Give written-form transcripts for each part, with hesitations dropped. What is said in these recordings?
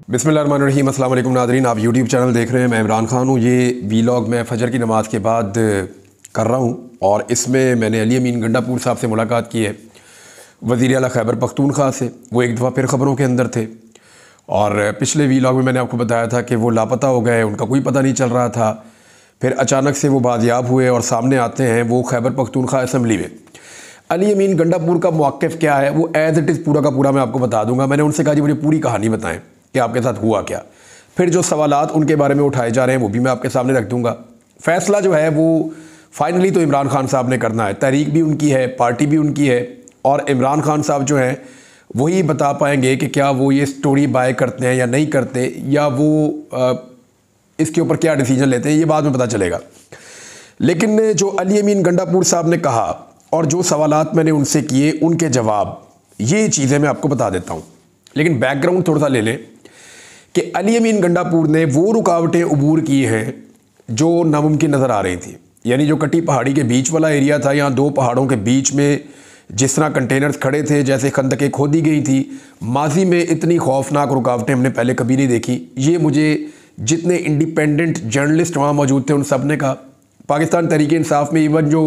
बिस्मिल्लाहिर्रहमानिर्रहीम। अस्सलाम वालेकुम नाज़रीन, आप यूट्यूब चैनल देख रहे हैं। मैं इमरान खान हूँ। ये वीलॉग मैं फ़जर की नमाज़ के बाद कर रहा हूँ और इसमें मैंने अली अमीन गंडापुर साहब से मुलाकात की है, वज़ीर आला खैबर पख्तूनख्वा से। वो एक दफ़ा फिर ख़बरों के अंदर थे और पिछले वीलॉग में मैंने आपको बताया था कि वो लापता हो गए, उनका कोई पता नहीं चल रहा था। फिर अचानक से वो बाजियाब हुए और सामने आते हैं वो खैबर पख्तूनख्वा असम्बली में। अली अमीन गंडापुर का मौक़िफ़ क्या है वो एज़ इट इज़ पूरा का पूरा मैं आपको बता दूंगा। मैंने उनसे कहा जी मुझे पूरी कहानी बताएं कि आपके साथ हुआ क्या। फिर जो सवालात उनके बारे में उठाए जा रहे हैं वो भी मैं आपके सामने रख दूंगा। फ़ैसला जो है वो फाइनली तो इमरान खान साहब ने करना है। तहरीक भी उनकी है, पार्टी भी उनकी है और इमरान खान साहब जो हैं वही बता पाएंगे कि क्या वो ये स्टोरी बाय करते हैं या नहीं करते, या वो इसके ऊपर क्या डिसीजन लेते हैं, ये बाद में पता चलेगा। लेकिन जो अली अमीन गंडापुर साहब ने कहा और जो सवालात मैंने उनसे किए, उनके जवाब, ये चीज़ें मैं आपको बता देता हूँ। लेकिन बैकग्राउंड थोड़ा सा ले लें कि अली अमीन गंडापुर ने वो रुकावटें अबूर की हैं जो नामुमकिन नज़र आ रही थी। यानी जो कटी पहाड़ी के बीच वाला एरिया था, यहाँ दो पहाड़ों के बीच में जिस तरह कंटेनर्स खड़े थे, जैसे खंदकें खोदी गई थी, माजी में इतनी खौफनाक रुकावटें हमने पहले कभी नहीं देखी। ये मुझे जितने इंडिपेंडेंट जर्नलिस्ट वहाँ मौजूद थे उन सब ने कहा। पाकिस्तान तहरीक इंसाफ में इवन जो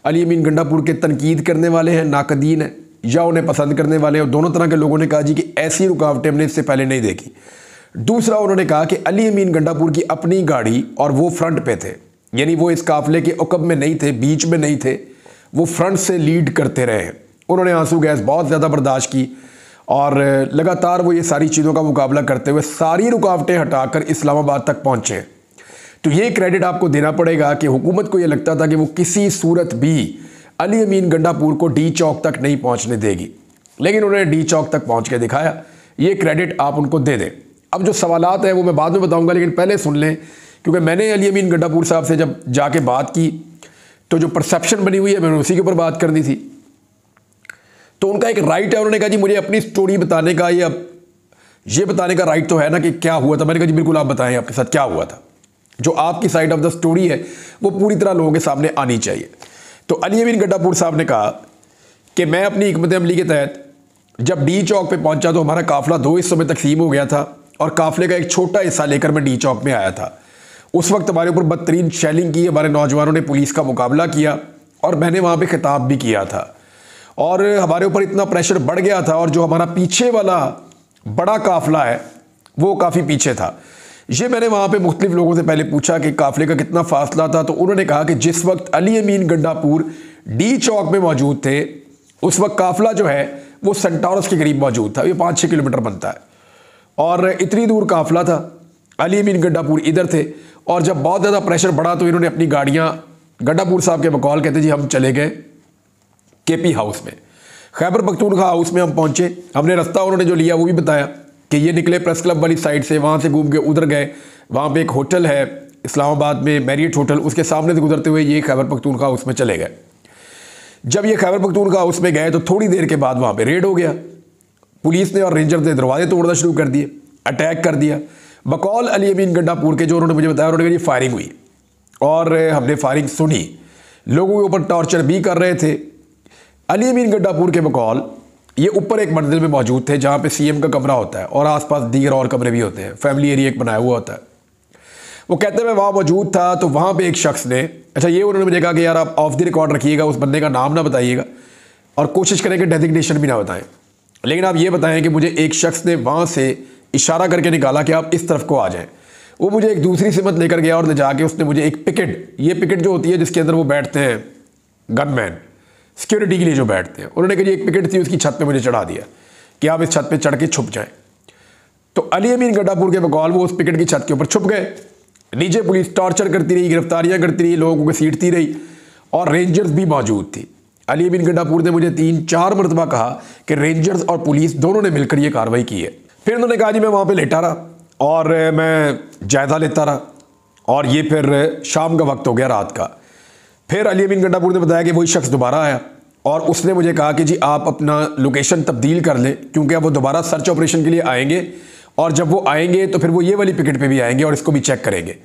अली अमीन गंडापुर के तनकीद करने वाले हैं, नाकदीन हैं, या उन्हें पसंद करने वाले हैं, दोनों तरह के लोगों ने कहा जी कि ऐसी रुकावटें हमने इससे पहले नहीं देखी। दूसरा उन्होंने कहा कि अली अमीन गंडापुर की अपनी गाड़ी और वो फ्रंट पे थे, यानी वो इस काफिले के उकब में नहीं थे, बीच में नहीं थे, वो फ्रंट से लीड करते रहे हैं। उन्होंने आंसू गैस बहुत ज़्यादा बर्दाश्त की और लगातार वो ये सारी चीज़ों का मुकाबला करते हुए सारी रुकावटें हटाकर इस्लामाबाद तक पहुँचे। तो ये क्रेडिट आपको देना पड़ेगा कि हुकूमत को ये लगता था कि वो किसी सूरत भी अली अमीन गंडापुर को डी चौक तक नहीं पहुँचने देगी, लेकिन उन्होंने डी चौक तक पहुँच के दिखाया। ये क्रेडिट आप उनको दे दें। अब जो सवालात हैं वो मैं बाद में बताऊंगा, लेकिन पहले सुन लें, क्योंकि मैंने अली अमीन गंडापुर साहब से जब जाके बात की तो जो परसेप्शन बनी हुई है मैंने उसी के ऊपर बात करनी थी। तो उनका एक राइट है, उन्होंने कहा जी मुझे अपनी स्टोरी बताने का, ये बताने का राइट तो है ना कि क्या हुआ था। मैंने कहा जी बिल्कुल आप बताएं आपके साथ क्या हुआ था। जो आपकी साइड ऑफ द स्टोरी है वो पूरी तरह लोगों के सामने आनी चाहिए। तो अली अमीन गंडापुर साहब ने कहा कि मैं अपनी हिकमत अमली के तहत जब डी चौक पे पहुंचा तो हमारा काफिला दो हिस्सों में तकसीम हो गया था और काफिले का एक छोटा हिस्सा लेकर मैं डी चौक में आया था। उस वक्त हमारे ऊपर बदतरीन शेलिंग की, हमारे नौजवानों ने पुलिस का मुकाबला किया और मैंने वहाँ पे खिताब भी किया था और हमारे ऊपर इतना प्रेशर बढ़ गया था और जो हमारा पीछे वाला बड़ा काफिला है वो काफ़ी पीछे था। ये मैंने वहाँ पे मुख्तलिफ लोगों से पहले पूछा कि काफिले का कितना फासला था, तो उन्होंने कहा कि जिस वक्त अली अमीन गंडापुर डी चौक में मौजूद थे उस वक्त काफिला जो है वो सेंटोरस के करीब मौजूद था। ये 5-6 किलोमीटर बनता है और इतनी दूर काफिला था। अली अमीन गंडापुर इधर थे और जब बहुत ज़्यादा प्रेशर बढ़ा तो इन्होंने अपनी गाड़ियाँ, गंडापुर साहब के बकौल कहते जी हम चले गए केपी हाउस में, खैबर पख्तूनख्वा हाउस में हम पहुँचे। हमने रास्ता उन्होंने जो लिया वो भी बताया कि ये निकले प्रेस क्लब वाली साइड से, वहाँ से घूम के उधर गए, वहाँ पे एक होटल है इस्लामाबाद में, मैरियट होटल, उसके सामने से गुजरते हुए ये खैबर पख्तूनख्वा हाउस में चले गए। जब ये खैबर पख्तूनख्वा हाउस में गए तो थोड़ी देर के बाद वहाँ पे रेड हो गया। पुलिस ने और रेंजर ने दरवाजे तोड़ना शुरू कर दिए, अटैक कर दिया। बकौल अली अमीन गंडापुर के जो उन्होंने मुझे बताया, उन्होंने कहा फायरिंग हुई और हमने फायरिंग सुनी, लोगों के ऊपर टॉर्चर भी कर रहे थे। अली अमीन गंडापुर के बकौल ये ऊपर एक मंजिल में मौजूद थे जहाँ पे सीएम का कमरा होता है और आसपास दीगर और कमरे भी होते हैं, फैमिली एरिया एक बनाया हुआ होता है। वो कहते हैं मैं वहाँ मौजूद था तो वहाँ पे एक शख्स ने, अच्छा ये उन्होंने मुझे कहा कि यार आप ऑफ द रिकॉर्ड रखिएगा, उस बंदे का नाम ना बताइएगा और कोशिश करें कि डेजिग्नेशन भी ना बताएं, लेकिन आप ये बताएं कि मुझे एक शख्स ने वहाँ से इशारा करके निकाला कि आप इस तरफ को आ जाएँ। वो मुझे एक दूसरी सिमत लेकर गया और ले जाके उसने मुझे एक पिकेट, ये पिकेट जो होती है जिसके अंदर वो बैठते हैं गनमैन, सिक्योरिटी के लिए जो बैठते हैं, उन्होंने कहा एक पिकेट थी उसकी छत पे मुझे चढ़ा दिया कि आप इस छत पे चढ़ के छुप जाएं। तो अली अमीन गंडापुर के बकौल वो उस पिकेट की छत के ऊपर छुप गए। नीचे पुलिस टॉर्चर करती रही, गिरफ्तारियां करती रही, लोगों को सीटती रही और रेंजर्स भी मौजूद थी। अली अमीन गंडापुर ने मुझे 3-4 मरतबा कहा कि रेंजर्स और पुलिस दोनों ने मिलकर ये कार्रवाई की है। फिर उन्होंने कहा जी मैं वहाँ पर लेटा रहा और मैं जायज़ा लेता रहा और ये फिर शाम का वक्त हो गया, रात का। फिर अली अमीन गंडापुर ने बताया कि वही शख्स दोबारा आया और उसने मुझे कहा कि जी आप अपना लोकेशन तब्दील कर लें क्योंकि अब वो दोबारा सर्च ऑपरेशन के लिए आएंगे और जब वो आएंगे तो फिर वो ये वाली पिकेट पे भी आएंगे और इसको भी चेक करेंगे,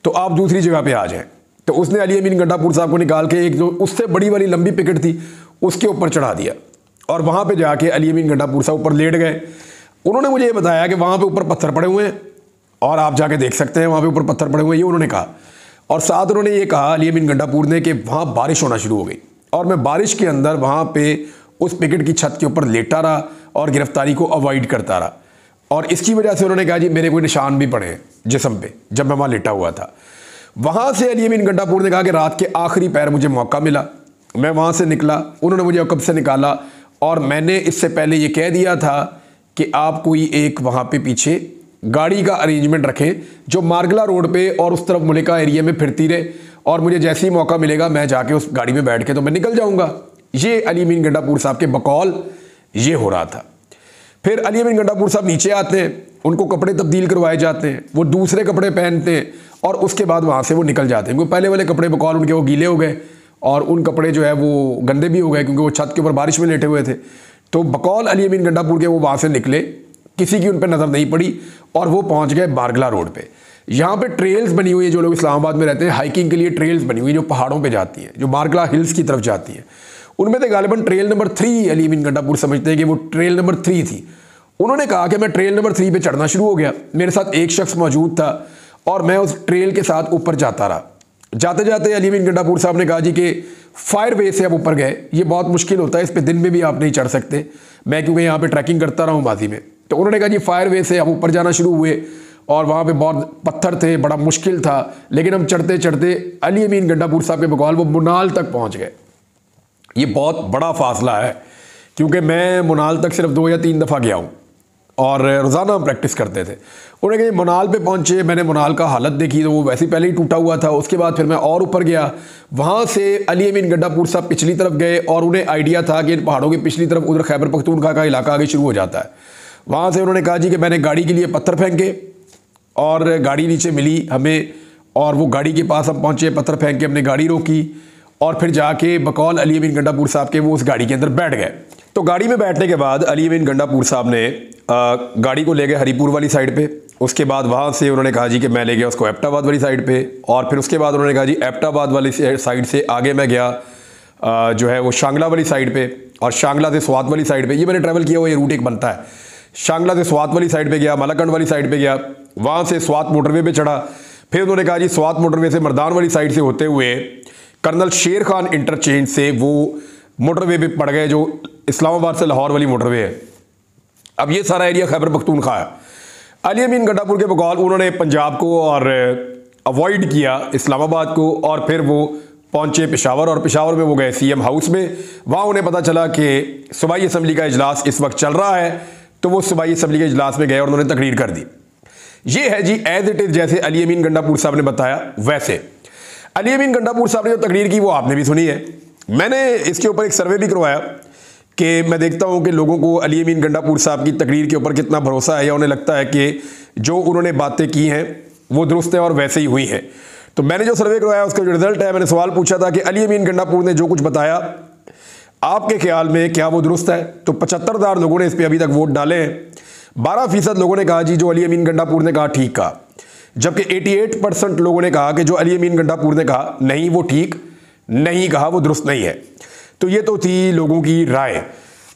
तो आप दूसरी जगह पे आ जाएं। तो उसने अली अमीन गंडापुर साहब को निकाल के एक जो उससे बड़ी वाली लंबी पिकेट थी उसके ऊपर चढ़ा दिया और वहाँ पर जाके अली अमीन गंडापुर साहब ऊपर लेट गए। उन्होंने मुझे ये बताया कि वहाँ पे ऊपर पत्थर पड़े हुए हैं और आप जाके देख सकते हैं, वहाँ पे ऊपर पत्थर पड़े हुए हैं, ये उन्होंने कहा। और साथ उन्होंने ये कहा अली अमीन गंडापुर ने कि वहाँ बारिश होना शुरू हो गई और मैं बारिश के अंदर वहाँ पे उस पिकेट की छत के ऊपर लेटा रहा और गिरफ्तारी को अवॉइड करता रहा। और इसकी वजह से उन्होंने कहा जी मेरे कोई निशान भी पड़े हैं जिस्म पे जब मैं वहाँ लेटा हुआ था। वहाँ से अली अमीन गंडापुर ने कहा कि रात के आखिरी पैर मुझे मौका मिला, मैं वहाँ से निकला, उन्होंने मुझे अकब से निकाला और मैंने इससे पहले ये कह दिया था कि आप कोई एक वहाँ पे पीछे गाड़ी का अरेंजमेंट रखें जो मार्गला रोड पे और उस तरफ मुलिका एरिया में फिरती रहे और मुझे जैसे ही मौका मिलेगा मैं जाके उस गाड़ी में बैठ के तो मैं निकल जाऊँगा। ये अली अमीन गंडापुर साहब के बकौल ये हो रहा था। फिर अली अमीन गंडापुर साहब नीचे आते हैं, उनको कपड़े तब्दील करवाए जाते हैं, वो दूसरे कपड़े पहनते हैं और उसके बाद वहाँ से वो निकल जाते हैं क्योंकि पहले वाले कपड़े बकौल उनके वो गीले हो गए और उन कपड़े जो है वो गंदे भी हो गए क्योंकि वो छत के ऊपर बारिश में लेटे हुए थे। तो बकौल अली अमीन गंडापुर के वो वहाँ से निकले, किसी की उन पर नज़र नहीं पड़ी और वो पहुँच गए बारगला रोड पर। यहाँ पे ट्रेल्स बनी हुई है, जो लोग इस्लामाबाद में रहते हैं हाइकिंग के लिए ट्रेल्स बनी हुई है जो पहाड़ों पे जाती हैं, जो बारगला हिल्स की तरफ जाती हैं। उनमें से गालिबन ट्रेल नंबर 3 अली अमीन गंडापुर समझते हैं कि वो ट्रेल नंबर 3 थी। उन्होंने कहा कि मैं ट्रेल नंबर 3 पे चढ़ना शुरू हो गया, मेरे साथ एक शख्स मौजूद था और मैं उस ट्रेल के साथ ऊपर जाता रहा। जाते जाते अली अमीन गंडापुर साहब ने कहा जी कि फायर वे से आप ऊपर गए, ये बहुत मुश्किल होता है, इस पर दिन में भी आप नहीं चढ़ सकते, मैं क्योंकि यहाँ पे ट्रैकिंग करता रहा हूँ माजी में। तो उन्होंने कहा जी फायर वे से आप ऊपर जाना शुरू हुए और वहाँ पे बहुत पत्थर थे, बड़ा मुश्किल था, लेकिन हम चढ़ते चढ़ते अली अमीन गंडापुर साहब के बकौल वो मुनाल तक पहुँच गए। ये बहुत बड़ा फासला है क्योंकि मैं मुनाल तक सिर्फ 2 या 3 दफ़ा गया हूँ और रोज़ाना हम प्रैक्टिस करते थे। उन्होंने कहा मुनाल पे पहुँचे, मैंने मुनाल का हालत देखी तो वो वैसे ही पहले ही टूटा हुआ था। उसके बाद फिर मैं और ऊपर गया, वहाँ से अली अमीन गंडापुर साहब पिछली तरफ गए और उन्हें आइडिया था कि इन पहाड़ों की पिछली तरफ उधर खैबर पख्तूनख्वा का इलाका आगे शुरू हो जाता है। वहाँ से उन्होंने कहा जी कि मैंने गाड़ी के लिए पत्थर फेंके और गाड़ी नीचे मिली हमें और वो गाड़ी के पास हम पहुँचे, पत्थर फेंक के हमने गाड़ी रोकी और फिर जाके बकौल अली अमीन गंडापुर साहब के वो उस गाड़ी के अंदर बैठ गए। तो गाड़ी में बैठने के बाद अली अमीन गंडापुर साहब ने गाड़ी को ले गए हरीपुर वाली साइड पे। उसके बाद वहाँ से उन्होंने कहा जी कि मैं ले गया उसको एबटाबाद वाली साइड पे और फिर उसके बाद उन्होंने कहा जी एबटाबाद वाली साइड से आगे मैं गया जो है वो शांगला वाली साइड पे और शांगला से स्वात वाली साइड पे। ये मैंने ट्रैवल किया हुआ, ये रूट एक बनता है। शांगला से स्वात वाली साइड पे गया, मलाकंड वाली साइड पे गया, वहाँ से स्वात मोटरवे पे चढ़ा। फिर उन्होंने कहा जी स्वात मोटरवे से मर्दान वाली साइड से होते हुए कर्नल शेर खान इंटरचेंज से वो मोटरवे पे पड़ गए जो इस्लामाबाद से लाहौर वाली मोटरवे है। अब ये सारा एरिया खैबर पख्तूनख्वा है। अली अमीन गंडापुर के बकौल उन्होंने पंजाब को और अवॉइड किया इस्लामाबाद को और फिर वो पहुंचे पेशावर और पेशावर में वो गए CM हाउस में। वहाँ उन्हें पता चला कि सूबाई असम्बली का इजलास इस वक्त चल रहा है, तो वो सूबाई असम्बली के इजलास में गए और उन्होंने तकरीर कर दी। ये है जी एज इट इज़ जैसे अली अमीन गंडापुर साहब ने बताया वैसे। अली अमीन गंडापुर साहब ने जो तकरीर की वो आपने भी सुनी है। मैंने इसके ऊपर एक सर्वे भी करवाया कि मैं देखता हूँ कि लोगों को अली अमीन गंडापुर साहब की तकरीर के ऊपर कितना भरोसा है या उन्हें लगता है कि जो उन्होंने बातें की हैं वो दुरुस्त है और वैसे ही हुई हैं। तो मैंने जो सर्वे करवाया उसका जो रिजल्ट है, मैंने सवाल पूछा था कि अली अमीन गंडापुर ने जो कुछ बताया आपके ख्याल में क्या वो दुरुस्त है? तो 75,000 लोगों ने इस पर अभी तक वोट डाले हैं। 12% लोगों ने कहा जी जो अली अमीन गंडापुर ने कहा ठीक कहा, जबकि 88% लोगों ने कहा कि जो अली अमीन गंडापुर ने कहा नहीं वो ठीक नहीं कहा, वो दुरुस्त नहीं है। तो ये तो थी लोगों की राय।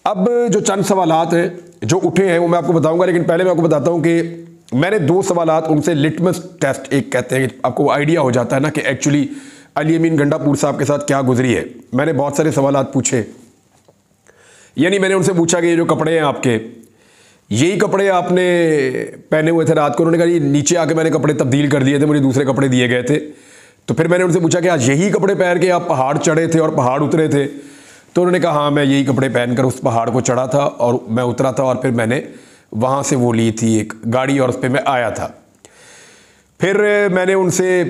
अब जो चंद सवालात हैं जो उठे हैं वो मैं आपको बताऊंगा, लेकिन पहले मैं आपको बताता हूं कि मैंने 2 सवालात उनसे लिटमस टेस्ट एक कहते हैं कि आपको आइडिया हो जाता है ना कि एक्चुअली अली अमीन गंडापुर साहब के साथ क्या गुजरी है। मैंने बहुत सारे सवालात पूछे, यानी मैंने उनसे पूछा कि ये जो कपड़े हैं आपके, यही कपड़े आपने पहने हुए थे रात को? उन्होंने कहा जी नीचे आके मैंने कपड़े तब्दील कर दिए थे, मुझे दूसरे कपड़े दिए गए थे। तो फिर मैंने उनसे पूछा कि आज यही कपड़े पहन के आप पहाड़ चढ़े थे और पहाड़ उतरे थे? तो उन्होंने कहा हाँ मैं यही कपड़े पहनकर उस पहाड़ को चढ़ा था और मैं उतरा था और फिर मैंने वहाँ से वो ली थी एक गाड़ी और उस पर मैं आया था। फिर मैंने उनसे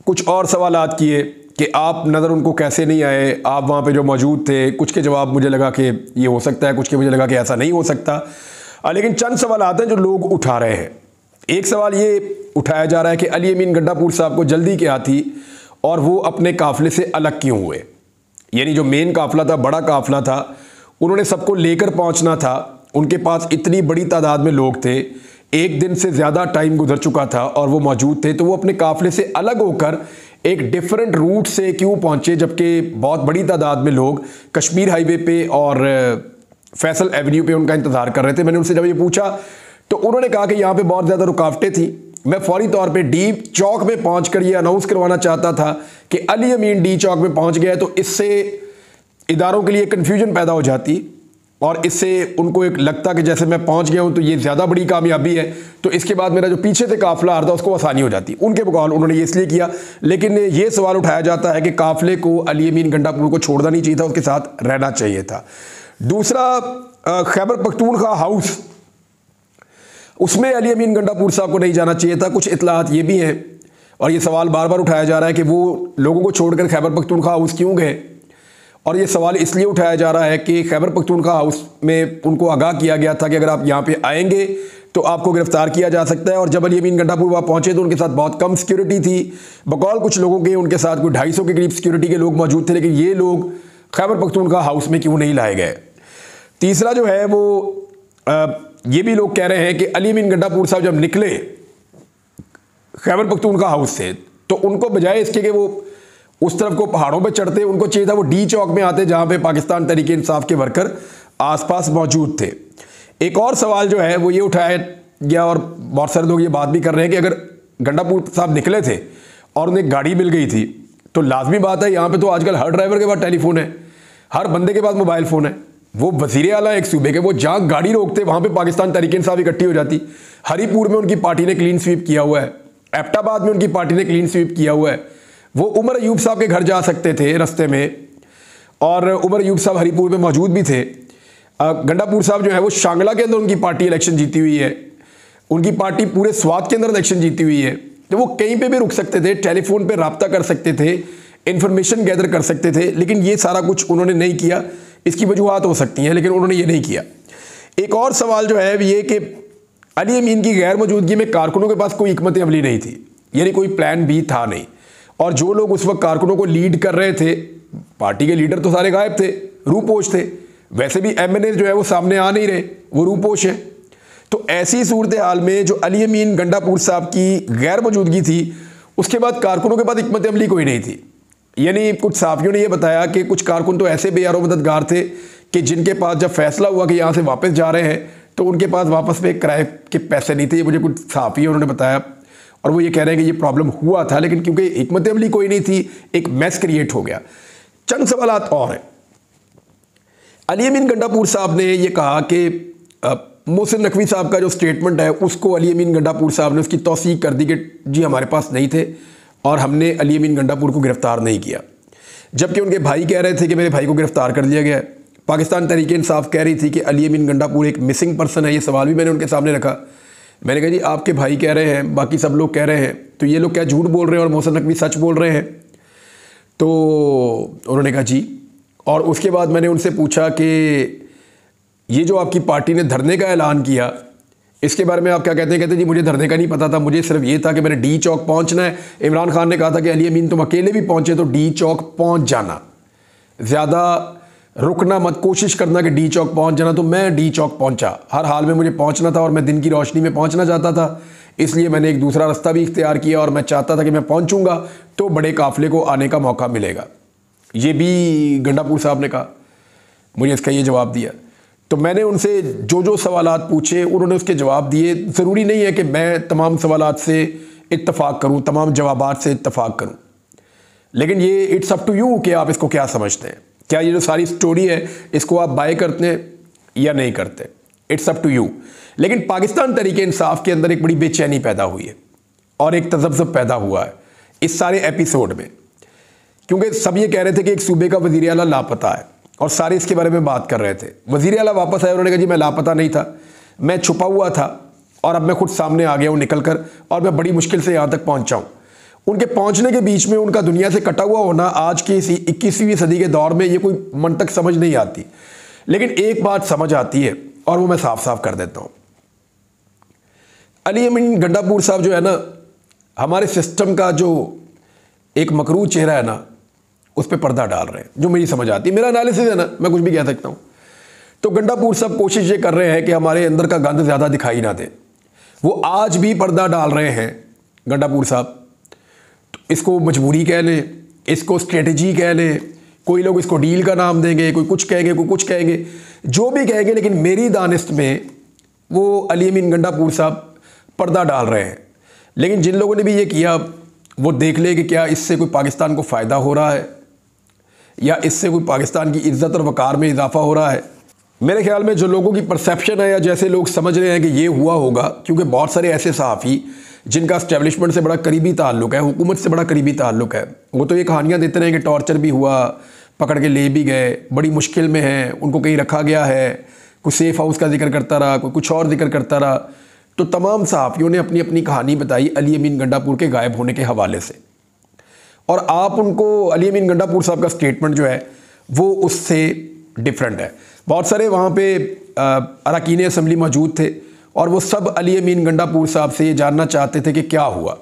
कुछ और सवालात किए कि आप नज़र उनको कैसे नहीं आए, आप वहाँ पे जो मौजूद थे। कुछ के जवाब मुझे लगा कि ये हो सकता है, कुछ के मुझे लगा कि ऐसा नहीं हो सकता। लेकिन चंद सवालात हैं जो लोग उठा रहे हैं। एक सवाल ये उठाया जा रहा है कि अली अमीन गंडापुर साहब को जल्दी क्या थी और वो अपने काफ़िले से अलग क्यों हुए? यानी जो मेन काफ़िला था, बड़ा काफ़िला था, उन्होंने सबको लेकर पहुंचना था, उनके पास इतनी बड़ी तादाद में लोग थे, एक दिन से ज़्यादा टाइम गुजर चुका था और वो मौजूद थे, तो वो अपने काफ़िले से अलग होकर एक डिफरेंट रूट से क्यों पहुंचे, जबकि बहुत बड़ी तादाद में लोग कश्मीर हाईवे पे और फैसल एवेन्यू पे उनका इंतज़ार कर रहे थे। मैंने उनसे जब ये पूछा तो उन्होंने कहा कि यहाँ पे बहुत ज़्यादा रुकावटें थी। मैं फौरी तौर पे डी चौक में पहुंचकर ये अनाउंस करवाना चाहता था कि अली अमीन डी चौक में पहुंच गया, तो इससे इदारों के लिए कन्फ्यूजन पैदा हो जाती और इससे उनको एक लगता कि जैसे मैं पहुंच गया हूं तो ये ज़्यादा बड़ी कामयाबी है, तो इसके बाद मेरा जो पीछे से काफिला आ रहा था उसको आसानी हो जाती। उनके बकौल उन्होंने ये इसलिए किया, लेकिन ये सवाल उठाया जाता है कि काफिले को अली अमीन गंडापुर को छोड़ना नहीं चाहिए था, उसके साथ रहना चाहिए था। दूसरा, खैबर पख्तूनख्वा हाउस, उसमें अली अमीन गंडापुर साहब को नहीं जाना चाहिए था। कुछ इतलात ये भी हैं और ये सवाल बार बार उठाया जा रहा है कि वो लोगों को छोड़कर खैबर पख्तूनख्वा हाउस क्यों गए, और ये सवाल इसलिए उठाया जा रहा है कि खैबर पख्तूनख्वा हाउस में उनको आगाह किया गया था कि अगर आप यहाँ पे आएंगे तो आपको गिरफ्तार किया जा सकता है। और जब अली अमीन गंडापुर वहाँ पहुँचे तो उनके साथ बहुत कम सिक्योरिटी थी, बकौल कुछ लोगों के उनके साथ कोई 250 के करीब सिक्योरिटी के लोग मौजूद थे, लेकिन ये लोग खैबर पख्तूनख्वा हाउस में क्यों नहीं लाए गए। तीसरा जो है वो ये भी लोग कह रहे हैं कि अली अमीन गंडापुर साहब जब निकले खैबर पख्तूनख्वा हाउस से तो उनको बजाय इसके कि वो उस तरफ को पहाड़ों पे चढ़ते, उनको चाहिए था वो डी चौक में आते जहां पे पाकिस्तान तहरीक इंसाफ के वर्कर आसपास मौजूद थे। एक और सवाल जो है वो ये उठाया गया और बहुत सारे लोग ये बात भी कर रहे हैं कि अगर गंडापुर साहब निकले थे और उन्हें गाड़ी मिल गई थी तो लाजमी बात है, यहाँ पे तो आजकल हर ड्राइवर के पास टेलीफोन है, हर बंदे के पास मोबाइल फ़ोन है। वो वज़ीर आला एक सूबे के, वो जहाँ गाड़ी रोकते वहाँ पे पाकिस्तान तहरीक इंसाफ इकट्ठी हो जाती। हरीपुर में उनकी पार्टी ने क्लीन स्वीप किया हुआ है, एबटाबाद में उनकी पार्टी ने क्लीन स्वीप किया हुआ है। वो उमर अयूब साहब के घर जा सकते थे रास्ते में, और उमर अयूब साहब हरीपुर में मौजूद भी थे। गंडापुर साहब जो है वो शांगला के अंदर उनकी पार्टी इलेक्शन जीती हुई है, उनकी पार्टी पूरे स्वात के अंदर इलेक्शन जीती हुई है, तो वो कहीं पे भी रुक सकते थे, टेलीफोन पे रब्ता कर सकते थे, इंफॉर्मेशन गैदर कर सकते थे, लेकिन ये सारा कुछ उन्होंने नहीं किया। इसकी वजूहत हो सकती हैं लेकिन उन्होंने ये नहीं किया। एक और सवाल जो है ये कि अली अमीन की गैर मौजूदगी में कारकुनों के पास कोई हिकमत अमली नहीं थी, यानी कोई प्लान बी था नहीं, और जो लोग उस वक्त कारकुनों को लीड कर रहे थे, पार्टी के लीडर तो सारे गायब थे, रूपोश थे। वैसे भी एमएनए जो है वो सामने आ नहीं रहे, वो रूपोश है। तो ऐसी सूरत हाल में जो अली अमीन गंडापुर साहब की गैर मौजूदगी थी, उसके बाद कारकुनों के पास हिकमत अमली कोई नहीं थी। यानी कुछ सहाफ़ियों ने यह बताया कि कुछ कारकुन तो ऐसे बेयारो मददगार थे कि जिनके पास जब फैसला हुआ कि यहाँ से वापस जा रहे हैं तो उनके पास वापस में किराए के पैसे नहीं थे। ये मुझे कुछ सहाफ़ी उन्होंने बताया और वो ये कह रहे हैं कि ये प्रॉब्लम हुआ था, लेकिन क्योंकि हिकमत अमली कोई नहीं थी, एक मैस क्रिएट हो गया। चंद सवालात और हैं। अली अमीन गंडापुर साहब ने ये कहा कि मोहसिन नकवी साहब का जो स्टेटमेंट है उसको अली अमीन गंडापुर साहब ने उसकी तौसीक कर दी कि जी हमारे पास नहीं थे और हमने अली अमीन गंडापुर को गिरफ़्तार नहीं किया, जबकि उनके भाई कह रहे थे कि मेरे भाई को गिरफ़्तार कर लिया गया है। पाकिस्तान तहरीक इंसाफ कह रही थी कि अली अमीन गंडापुर एक मिसिंग पर्सन है। ये सवाल भी मैंने उनके सामने रखा। मैंने कहा जी आपके भाई कह रहे हैं, बाकी सब लोग कह रहे हैं, तो ये लोग क्या झूठ बोल रहे हैं और मोहसिन नकवी सच बोल रहे हैं? तो उन्होंने कहा जी। और उसके बाद मैंने उनसे पूछा कि ये जो आपकी पार्टी ने धरने का ऐलान किया, इसके बारे में आप क्या कहते हैं? कहते जी मुझे धरने का नहीं पता था, मुझे सिर्फ ये था कि मैंने डी चौक पहुंचना है। इमरान खान ने कहा था कि अली अमीन तुम अकेले भी पहुंचे तो डी चौक पहुंच जाना, ज़्यादा रुकना मत, कोशिश करना कि डी चौक पहुंच जाना। तो मैं डी चौक पहुंचा, हर हाल में मुझे पहुंचना था और मैं दिन की रोशनी में पहुंचना चाहता था, इसलिए मैंने एक दूसरा रास्ता भी इख्तियार किया और मैं चाहता था कि मैं पहुंचूंगा तो बड़े काफिले को आने का मौका मिलेगा। ये भी गंडापुर साहब ने कहा, मुझे इसका ये जवाब दिया। तो मैंने उनसे जो जो सवालात पूछे उन्होंने उसके जवाब दिए। ज़रूरी नहीं है कि मैं तमाम सवालात से इत्तफाक करूं, तमाम जवाबात से इत्तफाक करूं, लेकिन ये इट्स अप टू यू कि आप इसको क्या समझते हैं। क्या ये जो सारी स्टोरी है इसको आप बाय करते हैं या नहीं करते, इट्स अप टू यू। लेकिन पाकिस्तान तहरीक इंसाफ के अंदर एक बड़ी बेचैनी पैदा हुई है और एक तजब्जुब पैदा हुआ है इस सारे एपिसोड में, क्योंकि सब ये कह रहे थे कि एक सूबे का वज़ीर आला लापता है और सारे इसके बारे में बात कर रहे थे। वज़ीर आला वापस आए, उन्होंने कहा जी मैं लापता नहीं था, मैं छुपा हुआ था और अब मैं खुद सामने आ गया हूँ निकल कर, और मैं बड़ी मुश्किल से यहाँ तक पहुँचा हूँ। उनके पहुँचने के बीच में उनका दुनिया से कटा हुआ होना आज की इसी 21वीं सदी के दौर में ये कोई मंतक समझ नहीं आती। लेकिन एक बात समझ आती है और वो मैं साफ साफ कर देता हूँ। अली अमीन गंडापुर साहब जो है ना, हमारे सिस्टम का जो एक मकरूह चेहरा है ना, उस पर पर्दा डाल रहे हैं, जो मेरी समझ आती है। मेरा एनालिसिस है ना, मैं कुछ भी कह सकता हूँ। तो गंडापुर साहब कोशिश ये कर रहे हैं कि हमारे अंदर का गंद ज़्यादा दिखाई ना दे। वो आज भी पर्दा डाल रहे हैं गंडापुर साहब। तो इसको मजबूरी कह लें, इसको स्ट्रेटजी कह लें, कोई लोग इसको डील का नाम देंगे, कोई कुछ कहेंगे, कोई कुछ कहेंगे, जो भी कहेंगे, लेकिन मेरी दानिश में वो अली अमीन गंडापुर साहब पर्दा डाल रहे हैं। लेकिन जिन लोगों ने भी ये किया वो देख ले कि क्या इससे कोई पाकिस्तान को फ़ायदा हो रहा है या इससे कोई पाकिस्तान की इज़्ज़त और वक़ार में इजाफा हो रहा है। मेरे ख्याल में जो लोगों की परसेप्शन है या जैसे लोग समझ रहे हैं कि ये हुआ होगा, क्योंकि बहुत सारे ऐसे सहाफ़ी जिनका इस्टेब्लिशमेंट से बड़ा करीबी ताल्लुक़ है, हुकूमत से बड़ा करीबी ताल्लुक़ है, वो तो ये कहानियाँ देते रहे कि टॉर्चर भी हुआ, पकड़ के ले भी गए, बड़ी मुश्किल में हैं, उनको कहीं रखा गया है, कोई सेफ़ हाउस का जिक्र करता रहा, कोई कुछ और जिक्र करता रहा। तो तमाम सहाफ़ियों ने अपनी अपनी कहानी बताई अली अमीन गंडापुर के गायब होने के हवाले से, और आप उनको अली अमीन गंडापुर साहब का स्टेटमेंट जो है वो उससे डिफरेंट है। बहुत सारे वहाँ पे अरकान असम्बली मौजूद थे और वो सब अली अमीन गंडापुर साहब से ये जानना चाहते थे कि क्या हुआ,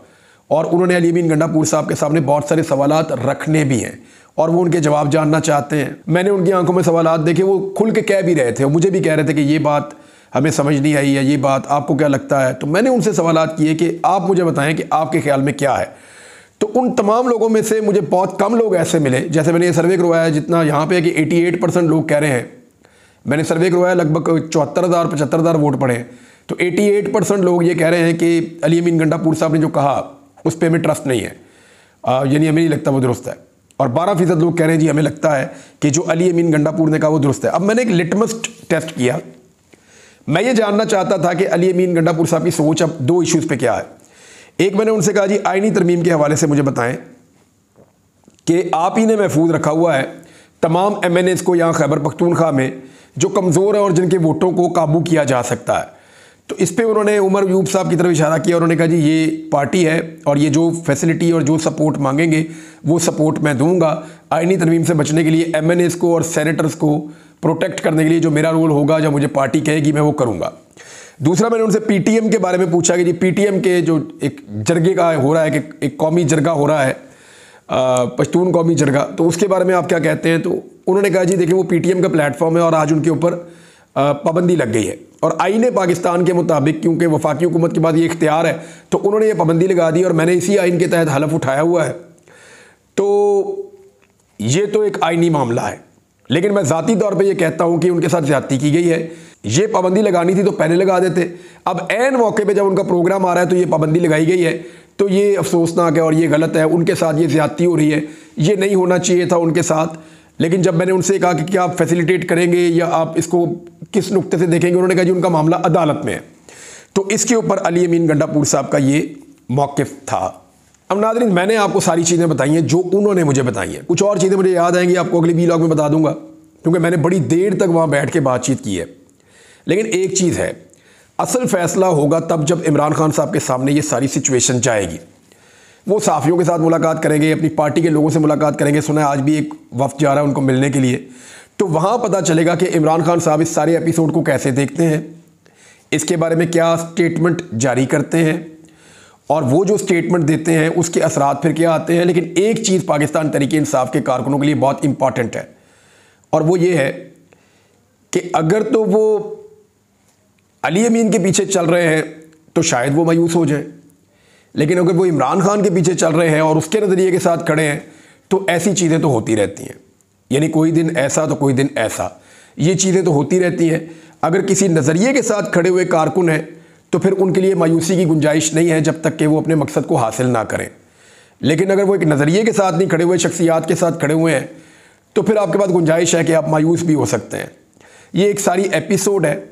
और उन्होंने अली अमीन गंडापुर साहब के सामने बहुत सारे सवालात रखने भी हैं और वो उनके जवाब जानना चाहते हैं। मैंने उनकी आंखों में सवालात देखे, वो खुल के कह भी रहे थे, मुझे भी कह रहे थे कि ये बात हमें समझ नहीं आई या ये बात आपको क्या लगता है। तो मैंने उनसे सवालात किए कि आप मुझे बताएं कि आपके ख्याल में क्या है। तो उन तमाम लोगों में से मुझे बहुत कम लोग ऐसे मिले, जैसे मैंने ये सर्वे करवाया जितना यहाँ पे है कि 88% लोग कह रहे हैं, मैंने सर्वे करवाया लगभग 74,000-75,000 वोट पड़े हैं, तो 88% लोग ये कह रहे हैं कि अली अमीन गंडापुर साहब ने जो कहा उस पर हमें ट्रस्ट नहीं है, यानी हमें नहीं लगता वो दुरुस्त है। और 12% लोग कह रहे हैं जी हमें लगता है कि जो अली अमीन गंडापुर ने कहा वो दुरुस्त है। अब मैंने एक लिटमस टेस्ट किया, मैं ये जानना चाहता था कि अली अमीन गंडापुर साहब की सोच अब दो इश्यूज़ पे क्या है। एक, मैंने उनसे कहा जी आईनी तरमीम के हवाले से मुझे बताएं कि आप ही ने महफूज रखा हुआ है तमाम MNAs को यहाँ खैबर पख्तूनख्वा में जो कमज़ोर है और जिनके वोटों को काबू किया जा सकता है। तो इस पे उन्होंने उमर अयूब साहब की तरफ इशारा किया, उन्होंने कहा जी ये पार्टी है और ये जो फैसिलिटी और जो सपोर्ट मांगेंगे वो सपोर्ट मैं दूंगा। आईनी तरमीम से बचने के लिए MNAs को और सेनेटर्स को प्रोटेक्ट करने के लिए जो मेरा रोल होगा, जब मुझे पार्टी कहेगी मैं वो करूँगा। दूसरा, मैंने उनसे PTM के बारे में पूछा कि जी PTM के जो एक जरगे का हो रहा है कि एक कौमी जरगा हो रहा है, पश्तून कौमी जरगा, तो उसके बारे में आप क्या कहते हैं। तो उन्होंने कहा जी देखिए वो PTM का प्लेटफॉर्म है और आज उनके ऊपर पाबंदी लग गई है, और आईन पाकिस्तान के मुताबिक क्योंकि वफाकी हुकूमत के बाद ये इख्तियार है तो उन्होंने ये पाबंदी लगा दी और मैंने इसी आइन के तहत हलफ उठाया हुआ है। तो ये तो एक आइनी मामला है, लेकिन मैं ज़ाती तौर पे ये कहता हूँ कि उनके साथ ज़्यादती की गई है। ये पाबंदी लगानी थी तो पहले लगा देते, अब ऐन मौके पे जब उनका प्रोग्राम आ रहा है तो ये पाबंदी लगाई गई है, तो ये अफसोसनाक है और ये गलत है, उनके साथ ये ज़्यादती हो रही है, ये नहीं होना चाहिए था उनके साथ। लेकिन जब मैंने उनसे कहा कि क्या आप फैसिलिटेट करेंगे या आप इसको किस नुक्ते से देखेंगे, उन्होंने कहा जी उनका मामला अदालत में है। तो इसके ऊपर अली अमीन गंडापुर साहब का ये मौक़िफ़ था। अब नाज़रीन, मैंने आपको सारी चीज़ें बताई हैं जो उन्होंने मुझे बताई हैं, कुछ और चीज़ें मुझे याद आएंगी आपको अगली व्लॉग में बता दूंगा, क्योंकि मैंने बड़ी देर तक वहाँ बैठ के बातचीत की है। लेकिन एक चीज़ है, असल फ़ैसला होगा तब जब इमरान खान साहब के सामने ये सारी सिचुएशन जाएगी। वो सहाफ़ियों के साथ मुलाकात करेंगे, अपनी पार्टी के लोगों से मुलाकात करेंगे, सुना है आज भी एक वफ़द जा रहा है उनको मिलने के लिए, तो वहाँ पता चलेगा कि इमरान खान साहब इस सारे एपिसोड को कैसे देखते हैं, इसके बारे में क्या स्टेटमेंट जारी करते हैं, और वो जो स्टेटमेंट देते हैं उसके असरात फिर क्या आते हैं। लेकिन एक चीज़ पाकिस्तान तहरीक इंसाफ के कारकुनों के लिए बहुत इंपॉर्टेंट है, और वो ये है कि अगर तो वो अली अमीन के पीछे चल रहे हैं तो शायद वो मायूस हो जाएं, लेकिन अगर वो इमरान खान के पीछे चल रहे हैं और उसके नज़रिए के साथ खड़े हैं तो ऐसी चीज़ें तो होती रहती हैं, यानी कोई दिन ऐसा तो कोई दिन ऐसा, ये चीज़ें तो होती रहती हैं। अगर किसी नज़रिए के साथ खड़े हुए कारकुन हैं तो फिर उनके लिए मायूसी की गुंजाइश नहीं है जब तक कि वो अपने मकसद को हासिल ना करें। लेकिन अगर वो एक नज़रिए के साथ नहीं खड़े हुए, शख्सियात के साथ खड़े हुए हैं, तो फिर आपके पास गुंजाइश है कि आप मायूस भी हो सकते हैं। ये एक सारी एपिसोड है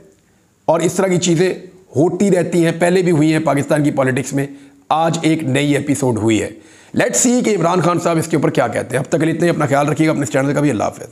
और इस तरह की चीज़ें होती रहती हैं, पहले भी हुई हैं पाकिस्तान की पॉलिटिक्स में, आज एक नई एपिसोड हुई है। लेट्स सी कि इमरान खान साहब इसके ऊपर क्या कहते हैं। अब तक के लिए इतना ही, अपना ख्याल रखिएगा, अपने चैनल का भी। अल्लाह हाफ़िज़।